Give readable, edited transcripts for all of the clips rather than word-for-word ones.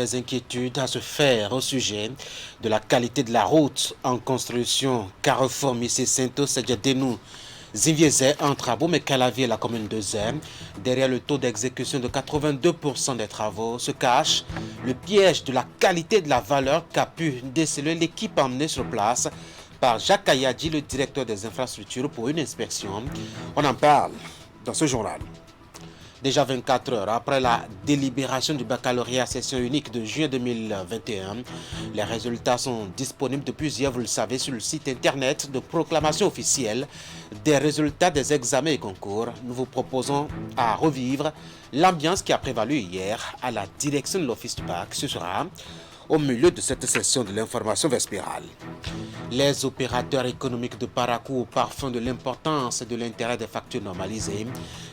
des inquiétudes à se faire au sujet de la qualité de la route en construction Carrefour Missy Sento Sedjedénou Zinviézé entre Aboumé-Calavi et la commune de Zé. Derrière le taux d'exécution de 82% des travaux se cache le piège de la qualité de la valeur qu'a pu déceler l'équipe emmenée sur place par Jacques Ayadi, le directeur des infrastructures, pour une inspection. On en parle dans ce journal. Déjà 24 heures après la délibération du baccalauréat session unique de juin 2021, les résultats sont disponibles depuis hier, vous le savez, sur le site internet de proclamation officielle des résultats des examens et concours. Nous vous proposons à revivre l'ambiance qui a prévalu hier à la direction de l'office du bac. Ce sera au milieu de cette session de l'information vespérale. Les opérateurs économiques de Parakou au parfum de l'importance et de l'intérêt des factures normalisées.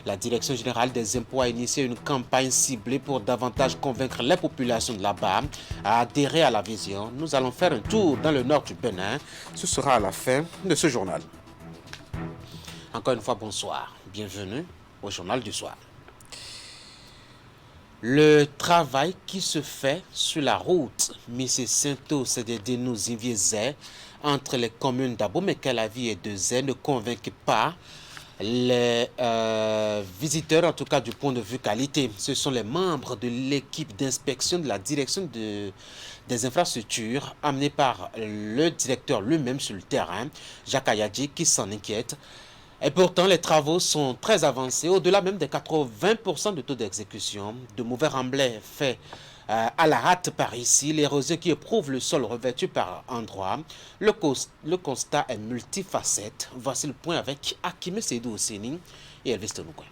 La Direction générale des impôts a initié une campagne ciblée pour davantage convaincre les populations de là-bas à adhérer à la vision. Nous allons faire un tour dans le nord du Bénin. Ce sera à la fin de ce journal. Encore une fois, bonsoir. Bienvenue au journal du soir. Le travail qui se fait sur la route Missy Sento Sedjedénou Zinviézé entre les communes d'Abomey-Calavi et de Zé ne convainc pas les visiteurs, en tout cas du point de vue qualité. Ce sont les membres de l'équipe d'inspection de la direction des infrastructures amenés par le directeur lui-même sur le terrain, Jacques Ayadi, qui s'en inquiète. Et pourtant, les travaux sont très avancés, au-delà même des 80% de taux d'exécution. De mauvais remblais faits à la rate par ici, l'érosion qui éprouve le sol revêtu par endroits. Le constat est multifacette. Voici le point avec Akime Seydou Osseni et Elvis Tonoukouen.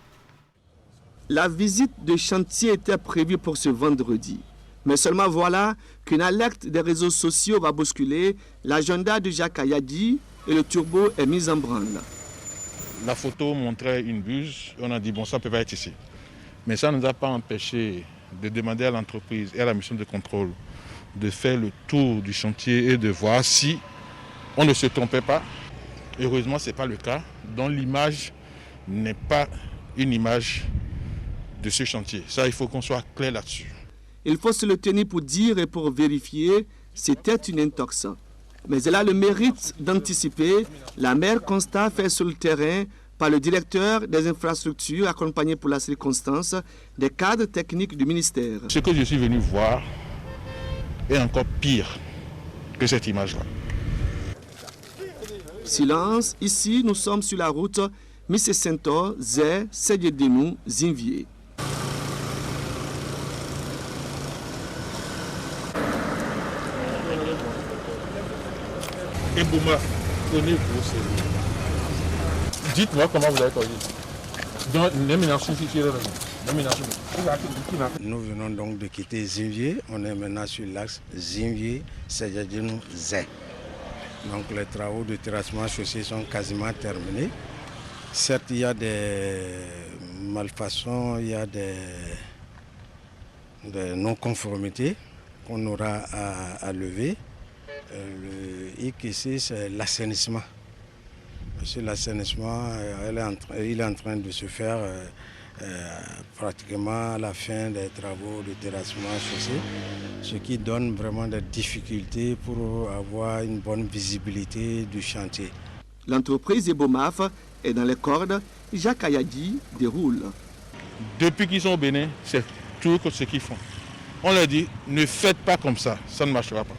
La visite de chantier était prévue pour ce vendredi. Mais seulement voilà qu'une alerte des réseaux sociaux va bousculer l'agenda de Jacques Ayadi et le turbo est mis en branle. La photo montrait une buse, on a dit bon, ça ne peut pas être ici. Mais ça ne nous a pas empêché de demander à l'entreprise et à la mission de contrôle de faire le tour du chantier et de voir si on ne se trompait pas. Heureusement, ce n'est pas le cas, donc l'image n'est pas une image de ce chantier. Ça, il faut qu'on soit clair là-dessus. Il faut se le tenir pour dire et pour vérifier, c'était une intox. Mais elle a le mérite d'anticiper la meilleure constat fait sur le terrain par le directeur des infrastructures, accompagné pour la circonstance des cadres techniques du ministère. Ce que je suis venu voir est encore pire que cette image-là. Silence, ici nous sommes sur la route Missy Sento Zé Sedjedénou Zinvié. Et Bouma, prenez-vous sérieux. Dites-moi comment vous avez connu. Nous venons donc de quitter Zinvié. On est maintenant sur l'axe Zinvié-Sedjedénou-Zé. Donc les travaux de terrassement chaussée sont quasiment terminés. Certes, il y a des malfaçons, il y a des non-conformités qu'on aura à lever. Le hic ici, c'est l'assainissement. Sur l'assainissement, il est en train de se faire pratiquement à la fin des travaux de terrassement chaussée, ce qui donne vraiment des difficultés pour avoir une bonne visibilité du chantier. L'entreprise Ebomaf est dans les cordes. Jacques Ayadi déroule. Depuis qu'ils sont au Bénin, c'est tout ce qu'ils font. On leur dit, ne faites pas comme ça ne marchera pas.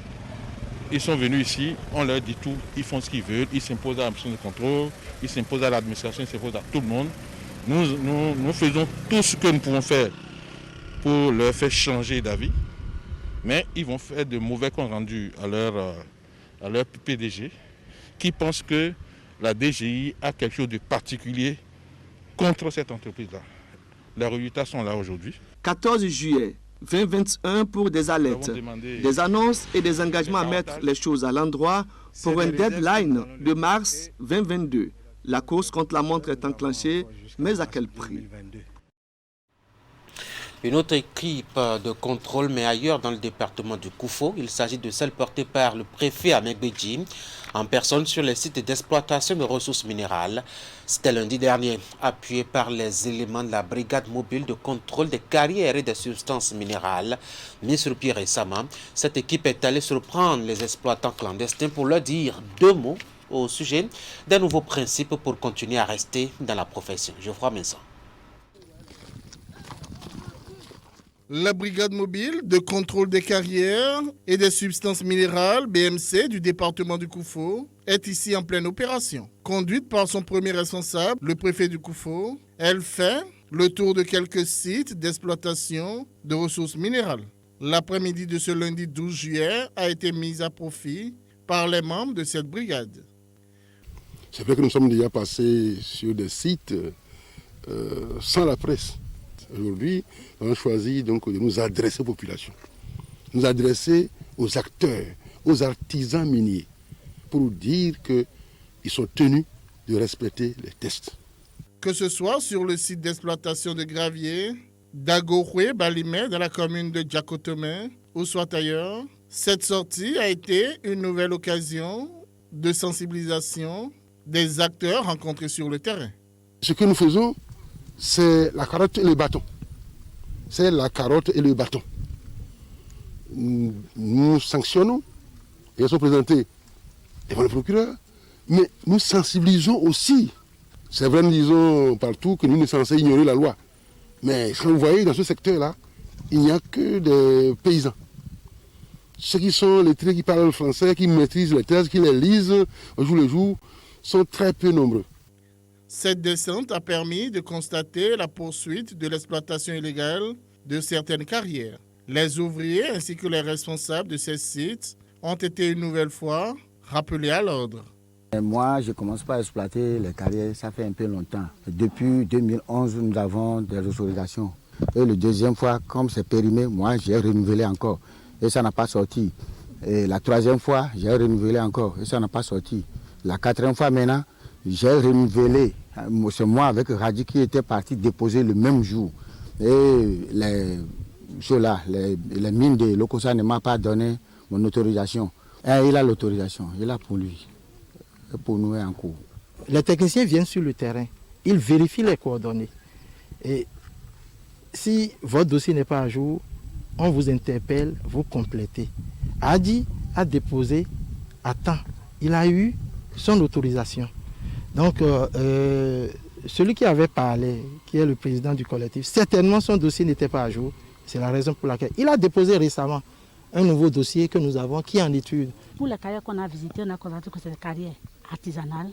Ils sont venus ici, on leur dit tout, ils font ce qu'ils veulent, ils s'imposent à la mission de contrôle, ils s'imposent à l'administration, ils s'imposent à tout le monde. Nous faisons tout ce que nous pouvons faire pour leur faire changer d'avis, mais ils vont faire de mauvais comptes rendus à leur PDG, qui pense que la DGI a quelque chose de particulier contre cette entreprise-là. Les résultats sont là aujourd'hui. 14 juillet 2021 pour des alertes, des annonces et des engagements à mettre les choses à l'endroit pour un deadline de mars 2022. La course contre la montre est enclenchée, mais à quel prix? Une autre équipe de contrôle, mais ailleurs dans le département du Koufo. Il s'agit de celle portée par le préfet Ahmed Bédji en personne sur les sites d'exploitation de ressources minérales. C'était lundi dernier, appuyé par les éléments de la brigade mobile de contrôle des carrières et des substances minérales. Mise sur pied récemment, cette équipe est allée surprendre les exploitants clandestins pour leur dire 2 mots au sujet d'un nouveau principe pour continuer à rester dans la profession. Geoffroy Vincent. La brigade mobile de contrôle des carrières et des substances minérales, BMC, du département du Koufo, est ici en pleine opération. Conduite par son premier responsable, le préfet du Koufo, elle fait le tour de quelques sites d'exploitation de ressources minérales. L'après-midi de ce lundi 12 juillet a été mise à profit par les membres de cette brigade. C'est vrai que nous sommes déjà passés sur des sites sans la presse. Aujourd'hui, on a choisi donc de nous adresser aux populations, nous adresser aux acteurs, aux artisans miniers, pour dire qu'ils sont tenus de respecter les tests. Que ce soit sur le site d'exploitation de gravier d'Agorwe Balimé dans la commune de Djakotome ou soit ailleurs, cette sortie a été une nouvelle occasion de sensibilisation des acteurs rencontrés sur le terrain. Ce que nous faisons, c'est la carotte et le bâton. C'est la carotte et le bâton. Nous sanctionnons, et elles sont présentées devant le procureur, mais nous sensibilisons aussi. C'est vrai, nous disons partout que nous sommes censés ignorer la loi. Mais quand vous voyez dans ce secteur-là, il n'y a que des paysans. Ceux qui sont lettrés, qui parlent le français, qui maîtrisent les thèses, qui les lisent au jour le jour, sont très peu nombreux. Cette descente a permis de constater la poursuite de l'exploitation illégale de certaines carrières. Les ouvriers ainsi que les responsables de ces sites ont été une nouvelle fois rappelés à l'ordre. Moi, je commence pas à exploiter les carrières, ça fait un peu longtemps. Depuis 2011, nous avons des autorisations. Et la deuxième fois, comme c'est périmé, moi, j'ai renouvelé encore. Et ça n'a pas sorti. Et la troisième fois, j'ai renouvelé encore. Et ça n'a pas sorti. La quatrième fois maintenant, j'ai renouvelé. C'est moi avec Radi qui était parti déposer le même jour. Et les mines de Lokossa ne m'ont pas donné mon autorisation. Et il a l'autorisation, il a pour lui. Et pour nous, en cours. Les techniciens viennent sur le terrain, ils vérifient les coordonnées. Et si votre dossier n'est pas à jour, on vous interpelle, vous complétez. Adi a déposé à temps. Il a eu son autorisation. Donc, celui qui avait parlé, qui est le président du collectif, certainement son dossier n'était pas à jour. C'est la raison pour laquelle il a déposé récemment un nouveau dossier que nous avons qui est en étude. Pour les carrières qu'on a visitées, on a constaté que c'est des carrières artisanales.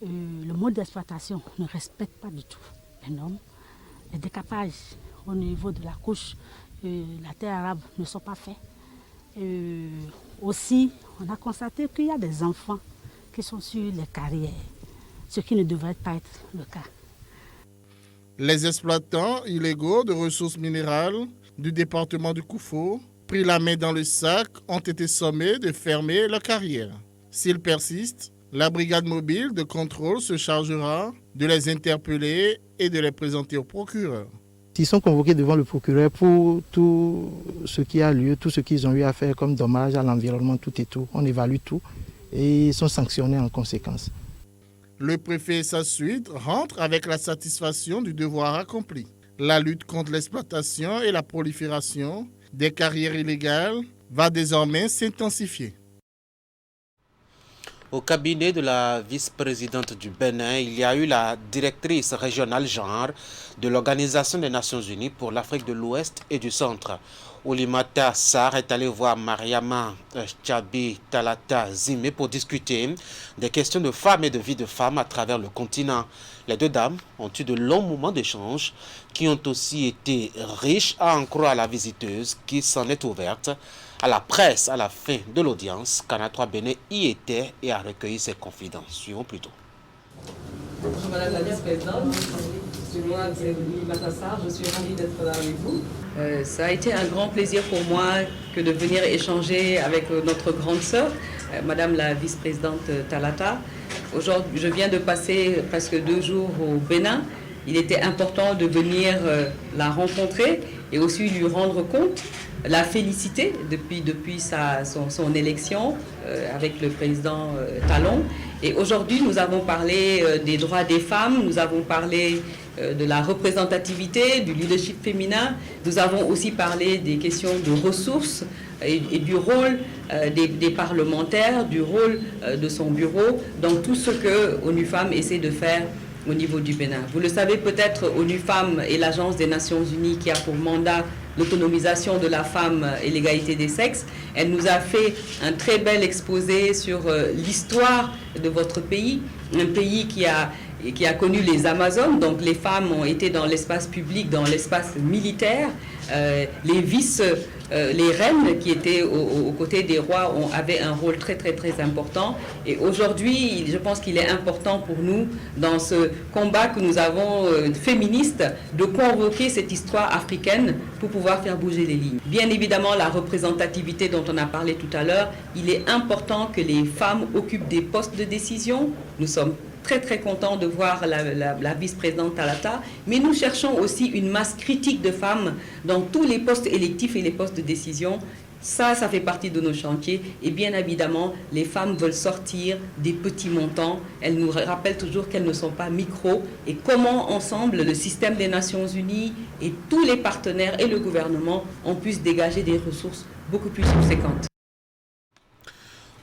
Le mode d'exploitation ne respecte pas du tout les normes. Les décapages au niveau de la couche, la terre arabe ne sont pas faits. Aussi, on a constaté qu'il y a des enfants qui sont sur les carrières, ce qui ne devrait pas être le cas. Les exploitants illégaux de ressources minérales du département du Koufo, pris la main dans le sac, ont été sommés de fermer leur carrière. S'ils persistent, la brigade mobile de contrôle se chargera de les interpeller et de les présenter au procureur. Ils sont convoqués devant le procureur pour tout ce qui a lieu, tout ce qu'ils ont eu à faire comme dommage à l'environnement, tout et tout. On évalue tout et ils sont sanctionnés en conséquence. Le préfet et sa suite rentrent avec la satisfaction du devoir accompli. La lutte contre l'exploitation et la prolifération des carrières illégales va désormais s'intensifier. Au cabinet de la vice-présidente du Bénin, il y a eu la directrice régionale genre de l'Organisation des Nations Unies pour l'Afrique de l'Ouest et du Centre. Oulimata Sarr est allé voir Mariama Tchabi Talata Zimé pour discuter des questions de femmes et de vie de femmes à travers le continent. Les deux dames ont eu de longs moments d'échange qui ont aussi été riches, à en croire la visiteuse qui s'en est ouverte à la presse à la fin de l'audience. Canal 3 Bénin y était et a recueilli ses confidences. Suivons plutôt. Bonjour Madame la Vice-Présidente, c'est moi, c'est Oulimata Sarr, je suis ravie d'être là avec vous. Ça a été un grand plaisir pour moi que de venir échanger avec notre grande sœur, Madame la Vice-Présidente Talata. Aujourd'hui, je viens de passer presque 2 jours au Bénin. Il était important de venir la rencontrer et aussi lui rendre compte, la féliciter depuis son élection avec le président Talon. Et aujourd'hui, nous avons parlé des droits des femmes, nous avons parlé de la représentativité, du leadership féminin. Nous avons aussi parlé des questions de ressources et du rôle des parlementaires, du rôle de son bureau, dans tout ce que ONU Femmes essaie de faire au niveau du Bénin. Vous le savez peut-être, ONU Femmes est l'agence des Nations Unies qui a pour mandat l'autonomisation de la femme et l'égalité des sexes. Elle nous a fait un très bel exposé sur l'histoire de votre pays, un pays qui a connu les Amazones, donc les femmes ont été dans l'espace public, dans l'espace militaire. Les reines qui étaient aux côtés des rois avaient un rôle très important. Et aujourd'hui, je pense qu'il est important pour nous, dans ce combat que nous avons féministe, de convoquer cette histoire africaine pour pouvoir faire bouger les lignes. Bien évidemment, la représentativité dont on a parlé tout à l'heure, il est important que les femmes occupent des postes de décision. Nous sommes très contents de voir la vice-présidente Talata, mais nous cherchons aussi une masse critique de femmes dans tous les postes électifs et les postes de décision. Ça fait partie de nos chantiers. Et bien évidemment, les femmes veulent sortir des petits montants. Elles nous rappellent toujours qu'elles ne sont pas micro. Et comment ensemble, le système des Nations Unies et tous les partenaires et le gouvernement, on puisse dégager des ressources beaucoup plus conséquentes.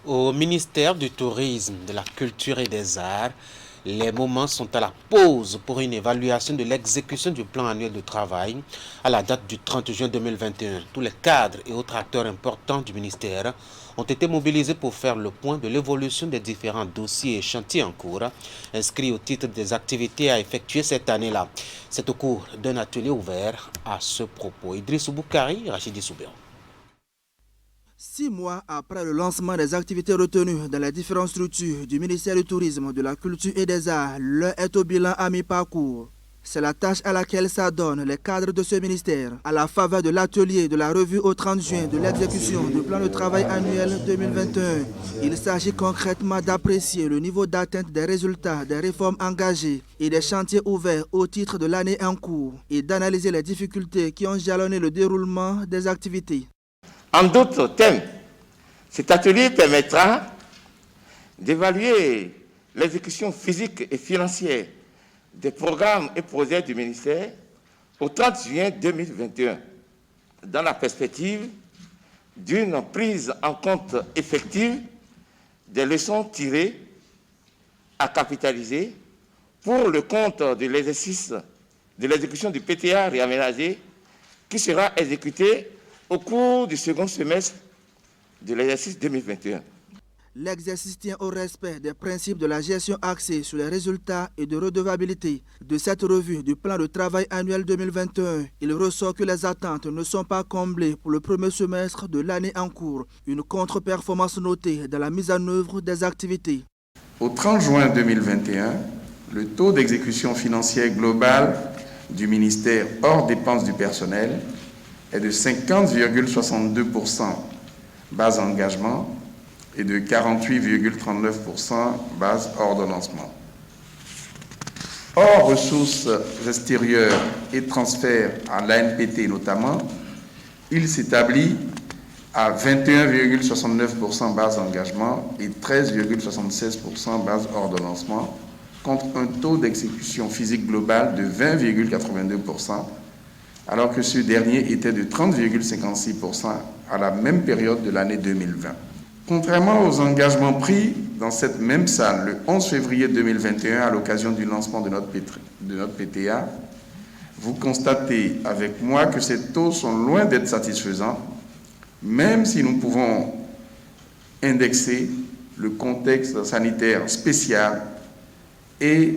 Au ministère du Tourisme, de la Culture et des Arts, les moments sont à la pause pour une évaluation de l'exécution du plan annuel de travail à la date du 30 juin 2021. Tous les cadres et autres acteurs importants du ministère ont été mobilisés pour faire le point de l'évolution des différents dossiers et chantiers en cours, inscrits au titre des activités à effectuer cette année-là. C'est au cours d'un atelier ouvert à ce propos. Idriss Boukari, Rachidi Soubéon. 6 mois après le lancement des activités retenues dans les différentes structures du ministère du Tourisme, de la Culture et des Arts, l'heure est au bilan à mi-parcours. C'est la tâche à laquelle s'adonnent les cadres de ce ministère, à la faveur de l'atelier de la revue au 30 juin de l'exécution du plan de travail annuel 2021. Il s'agit concrètement d'apprécier le niveau d'atteinte des résultats des réformes engagées et des chantiers ouverts au titre de l'année en cours et d'analyser les difficultés qui ont jalonné le déroulement des activités. En d'autres termes, cet atelier permettra d'évaluer l'exécution physique et financière des programmes et projets du ministère au 30 juin 2021, dans la perspective d'une prise en compte effective des leçons tirées à capitaliser pour le compte de l'exercice de l'exécution du PTA réaménagé qui sera exécuté au cours du second semestre de l'exercice 2021. L'exercice tient au respect des principes de la gestion axée sur les résultats et de redevabilité. De cette revue du plan de travail annuel 2021, il ressort que les attentes ne sont pas comblées pour le premier semestre de l'année en cours. Une contre-performance notée dans la mise en œuvre des activités. Au 30 juin 2021, le taux d'exécution financière globale du ministère hors dépenses du personnel est de 50,62% base engagement et de 48,39% base ordonnancement. Hors ressources extérieures et transferts à l'ANPT notamment, il s'établit à 21,69% base engagement et 13,76% base ordonnancement, contre un taux d'exécution physique globale de 20,82%, alors que ce dernier était de 30,56% à la même période de l'année 2020. Contrairement aux engagements pris dans cette même salle le 11 février 2021 à l'occasion du lancement de notre PTA, vous constatez avec moi que ces taux sont loin d'être satisfaisants, même si nous pouvons indexer le contexte sanitaire spécial et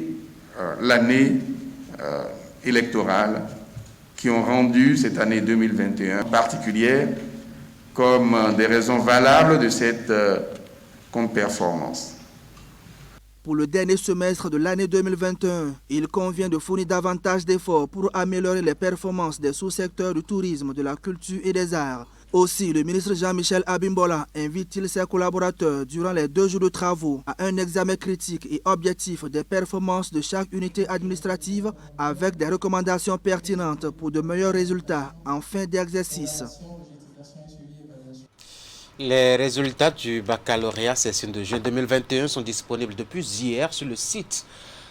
l'année électorale qui ont rendu cette année 2021 particulière comme des raisons valables de cette contre-performance. Pour le dernier semestre de l'année 2021, il convient de fournir davantage d'efforts pour améliorer les performances des sous-secteurs du tourisme, de la culture et des arts. Aussi, le ministre Jean-Michel Abimbola invite-t-il ses collaborateurs durant les 2 jours de travaux à un examen critique et objectif des performances de chaque unité administrative avec des recommandations pertinentes pour de meilleurs résultats en fin d'exercice. Les résultats du baccalauréat session de juin 2021 sont disponibles depuis hier sur le site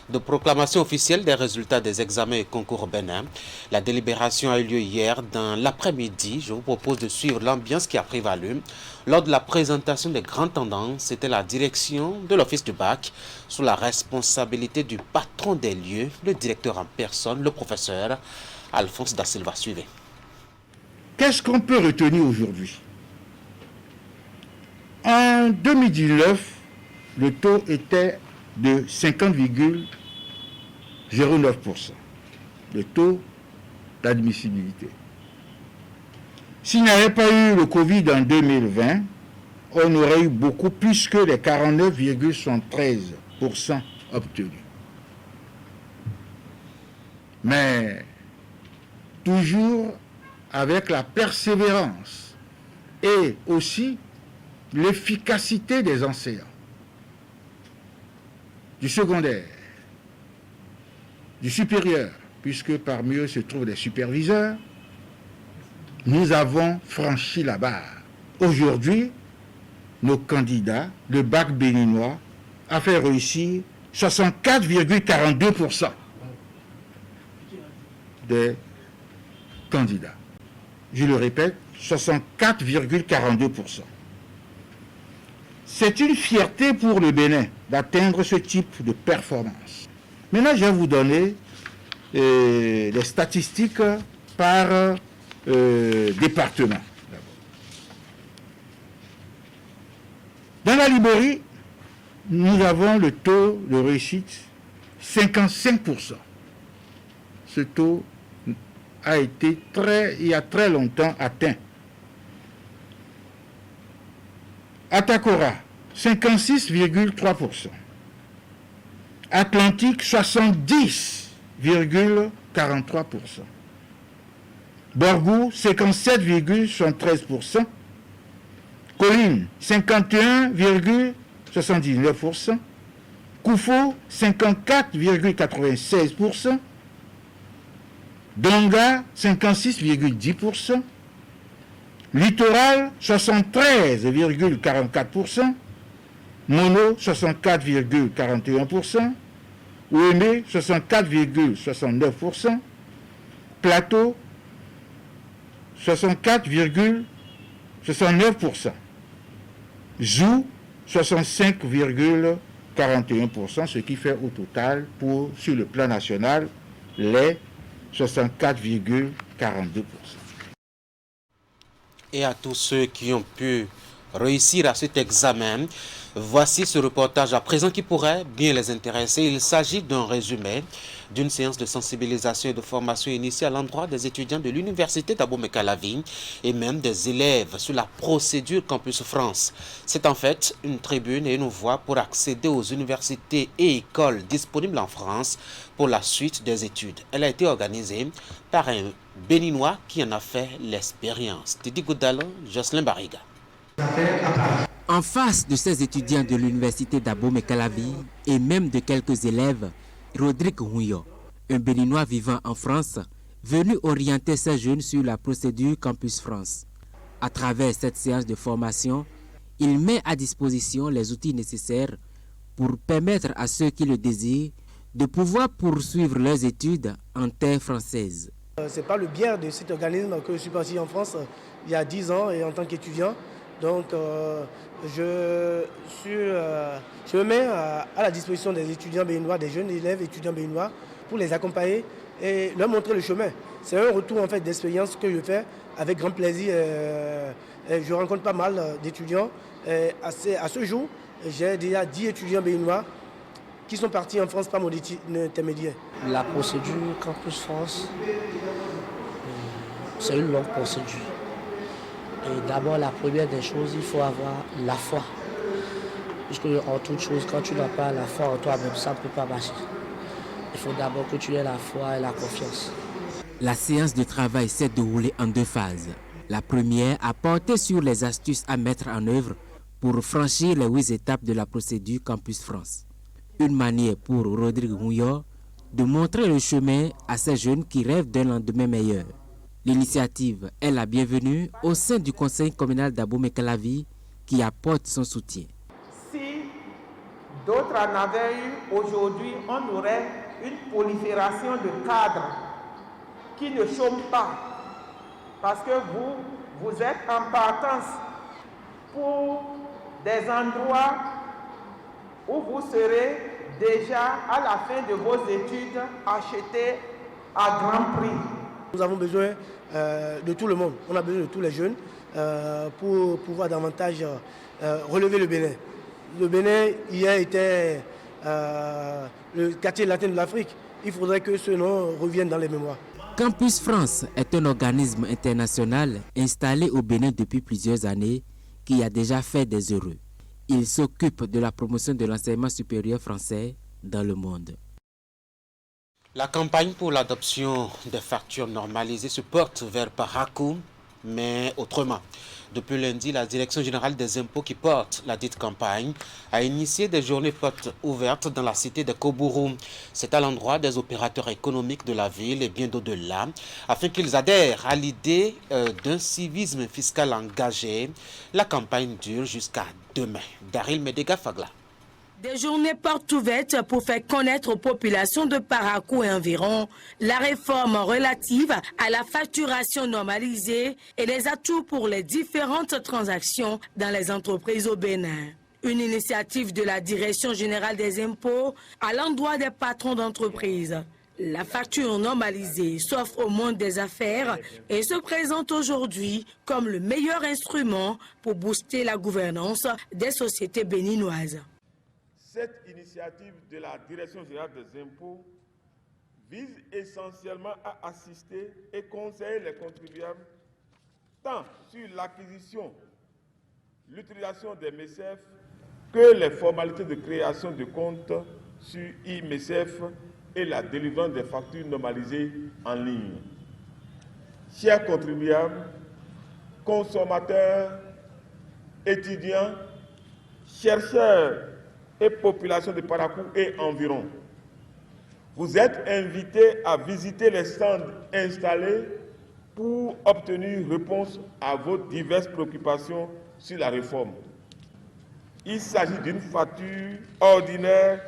de proclamation officielle des résultats des examens et concours au Bénin. La délibération a eu lieu hier dans l'après-midi. Je vous propose de suivre l'ambiance qui a prévalu. Lors de la présentation des grandes tendances, c'était la direction de l'office du bac sous la responsabilité du patron des lieux, le directeur en personne, le professeur Alphonse Da Silva. Suivez. Qu'est-ce qu'on peut retenir aujourd'hui? En 2019, le taux était de 50,09%, le taux d'admissibilité. S'il n'y avait pas eu le Covid en 2020, on aurait eu beaucoup plus que les 49,73% obtenus. Mais toujours avec la persévérance et aussi l'efficacité des enseignants du secondaire, du supérieur, puisque parmi eux se trouvent des superviseurs, nous avons franchi la barre. Aujourd'hui, nos candidats, le bac béninois, a fait réussir 64,42% des candidats. Je le répète, 64,42%. C'est une fierté pour le Bénin d'atteindre ce type de performance. Maintenant, je vais vous donner les statistiques par département. Dans la Liborie, nous avons le taux de réussite 55%. Ce taux a été il y a très longtemps atteint. Atakora, 56,3%. Atlantique, 70,43%. Borgou, 57,73%. Colline, 51,79%. Koufo, 54,96%. Donga, 56,10%. Littoral, 73,44%. Mono, 64,41%. Ouémé, 64,69%. Plateau, 64,69%. Zou, 65,41%, ce qui fait au total, sur le plan national, les 64,42%. Et à tous ceux qui ont pu réussir à cet examen, voici ce reportage à présent qui pourrait bien les intéresser. Il s'agit d'un résumé d'une séance de sensibilisation et de formation initiée à l'endroit des étudiants de l'université d'Abomey-Calavi et même des élèves sur la procédure Campus France. C'est en fait une tribune et une voie pour accéder aux universités et écoles disponibles en France pour la suite des études. Elle a été organisée par un Béninois qui en a fait l'expérience. Didi Goudalo, Jocelyn Bariga. En face de ces étudiants de l'université d'Abomey-Calavi et même de quelques élèves, Rodrigue Houyo, un Béninois vivant en France, venu orienter ces jeunes sur la procédure Campus France. À travers cette séance de formation, il met à disposition les outils nécessaires pour permettre à ceux qui le désirent de pouvoir poursuivre leurs études en terre française. Ce n'est pas le biais de cet organisme que je suis parti en France il y a 10 ans et en tant qu'étudiant. Donc je me mets à la disposition des étudiants béninois, des jeunes élèves étudiants béninois pour les accompagner et leur montrer le chemin. C'est un retour en fait d'expérience que je fais avec grand plaisir. Je rencontre pas mal d'étudiants. À ce jour, j'ai déjà 10 étudiants béninois qui sont partis en France par mon intermédiaire. La procédure Campus France, c'est une longue procédure. Et d'abord, la première des choses, il faut avoir la foi. Puisque en toute chose, quand tu n'as pas la foi en toi-même, ça ne peut pas marcher. Il faut d'abord que tu aies la foi et la confiance. La séance de travail s'est déroulée en 2 phases. La première a porté sur les astuces à mettre en œuvre pour franchir les 8 étapes de la procédure Campus France. Une manière pour Rodrigue Houillot de montrer le chemin à ces jeunes qui rêvent d'un lendemain meilleur. L'initiative est la bienvenue au sein du conseil communal d'Abomey-Calavi qui apporte son soutien. Si d'autres en avaient eu, aujourd'hui, on aurait une prolifération de cadres qui ne chôment pas. Parce que vous êtes en partance pour des endroits où vous serez déjà à la fin de vos études achetés à grand prix. Nous avons besoin de tout le monde, on a besoin de tous les jeunes pour pouvoir davantage relever le Bénin. Le Bénin, hier, était le quartier latin de l'Afrique. Il faudrait que ce nom revienne dans les mémoires. Campus France est un organisme international installé au Bénin depuis plusieurs années qui a déjà fait des heureux. Il s'occupe de la promotion de l'enseignement supérieur français dans le monde. La campagne pour l'adoption des factures normalisées se porte vers Parakou, mais autrement. Depuis lundi, la Direction générale des impôts qui porte la dite campagne a initié des journées portes ouvertes dans la cité de Kobourou. C'est à l'endroit des opérateurs économiques de la ville et bien d'au-delà, afin qu'ils adhèrent à l'idée d'un civisme fiscal engagé. La campagne dure jusqu'à demain. Daryl Medega-Fagla. Des journées portes ouvertes pour faire connaître aux populations de Parakou et environ la réforme relative à la facturation normalisée et les atouts pour les différentes transactions dans les entreprises au Bénin. Une initiative de la Direction générale des impôts à l'endroit des patrons d'entreprises. La facture normalisée s'offre au monde des affaires et se présente aujourd'hui comme le meilleur instrument pour booster la gouvernance des sociétés béninoises. Cette initiative de la Direction générale des impôts vise essentiellement à assister et conseiller les contribuables tant sur l'acquisition, l'utilisation des MECEF que les formalités de création de comptes sur e-MECEF et la délivrance des factures normalisées en ligne. Chers contribuables, consommateurs, étudiants, chercheurs et population de Parakou et environ. Vous êtes invités à visiter les stands installés pour obtenir réponse à vos diverses préoccupations sur la réforme. Il s'agit d'une facture ordinaire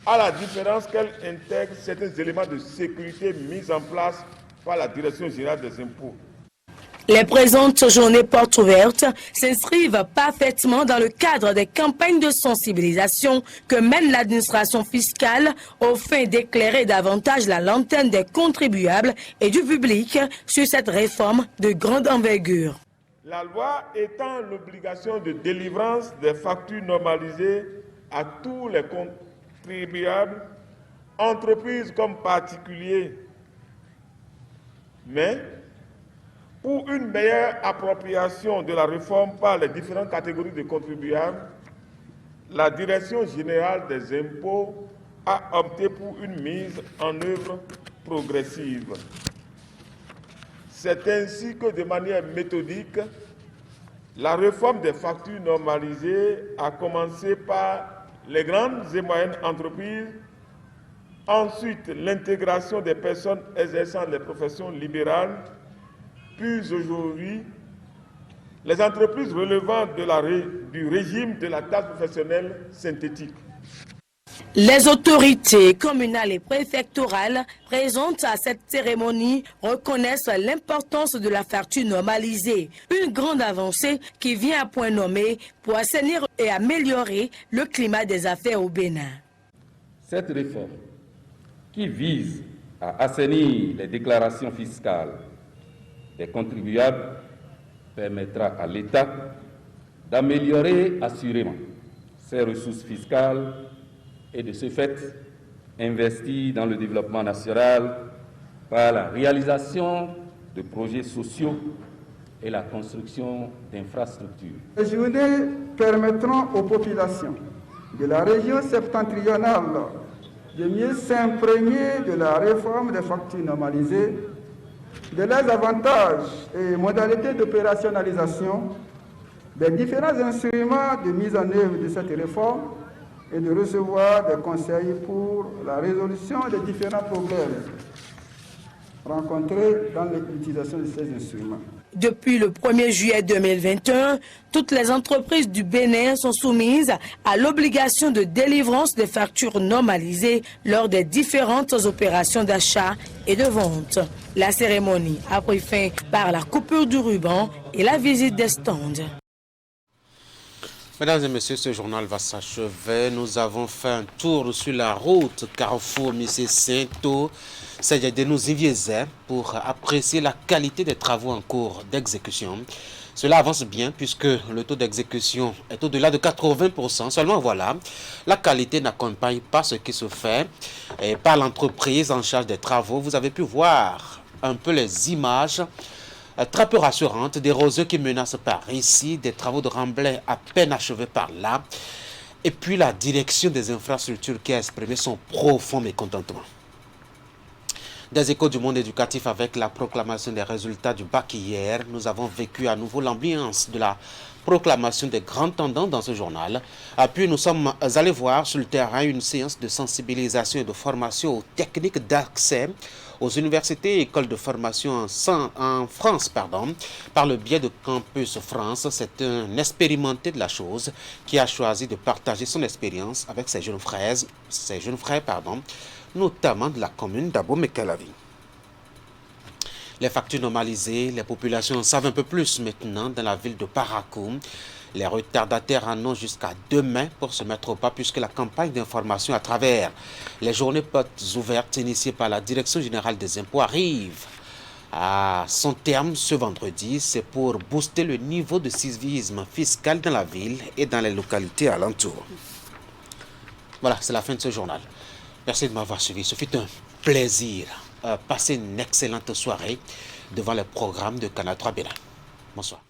à la différence qu'elle intègre certains éléments de sécurité mis en place par la Direction générale des impôts. Les présentes journées portes ouvertes s'inscrivent parfaitement dans le cadre des campagnes de sensibilisation que mène l'administration fiscale au fin d'éclairer davantage la lanterne des contribuables et du public sur cette réforme de grande envergure. La loi étend l'obligation de délivrance des factures normalisées à tous les contribuables, entreprises comme particuliers. Mais pour une meilleure appropriation de la réforme par les différentes catégories de contribuables, la Direction générale des impôts a opté pour une mise en œuvre progressive. C'est ainsi que de manière méthodique, la réforme des factures normalisées a commencé par les grandes et moyennes entreprises, ensuite l'intégration des personnes exerçant les professions libérales, puis aujourd'hui, les entreprises relevant du régime de la taxe professionnelle synthétique. Les autorités communales et préfectorales présentes à cette cérémonie reconnaissent l'importance de la facture normalisée, une grande avancée qui vient à point nommé pour assainir et améliorer le climat des affaires au Bénin. Cette réforme, qui vise à assainir les déclarations fiscales des contribuables, permettra à l'État d'améliorer assurément ses ressources fiscales et de ce fait investir dans le développement national par la réalisation de projets sociaux et la construction d'infrastructures. Les journées permettront aux populations de la région septentrionale de mieux s'imprégner de la réforme des factures normalisées de leurs avantages et modalités d'opérationnalisation, des différents instruments de mise en œuvre de cette réforme et de recevoir des conseils pour la résolution des différents problèmes rencontrés dans l'utilisation de ces instruments. Depuis le 1er juillet 2021, toutes les entreprises du Bénin sont soumises à l'obligation de délivrance des factures normalisées lors des différentes opérations d'achat et de vente. La cérémonie a pris fin par la coupure du ruban et la visite des stands. Mesdames et messieurs, ce journal va s'achever. Nous avons fait un tour sur la route Carrefour Missé-Sainto, c'est-à-dire de nous Inviezais, pour apprécier la qualité des travaux en cours d'exécution. Cela avance bien puisque le taux d'exécution est au-delà de 80%. Seulement voilà, la qualité n'accompagne pas ce qui se fait et par l'entreprise en charge des travaux. Vous avez pu voir un peu les images très peu rassurantes des roseux qui menacent par ici, des travaux de remblai à peine achevés par là, et puis la direction des infrastructures qui a exprimé son profond mécontentement. Des échos du monde éducatif avec la proclamation des résultats du bac hier. Nous avons vécu à nouveau l'ambiance de la proclamation des grands tendances dans ce journal. Puis nous sommes allés voir sur le terrain une séance de sensibilisation et de formation aux techniques d'accès aux universités et écoles de formation en France, par le biais de Campus France. C'est un expérimenté de la chose qui a choisi de partager son expérience avec ses jeunes frères, notamment de la commune d'Abo Mekalavi. Les factures normalisées, les populations en savent un peu plus maintenant dans la ville de Parakou. Les retardataires en ont jusqu'à demain pour se mettre au pas puisque la campagne d'information à travers les journées portes ouvertes initiées par la Direction générale des impôts arrive à son terme ce vendredi. C'est pour booster le niveau de civisme fiscal dans la ville et dans les localités alentours. Voilà, c'est la fin de ce journal. Merci de m'avoir suivi. Ce fut un plaisir. Passez une excellente soirée devant le programme de Canal 3 Bénin. Bonsoir.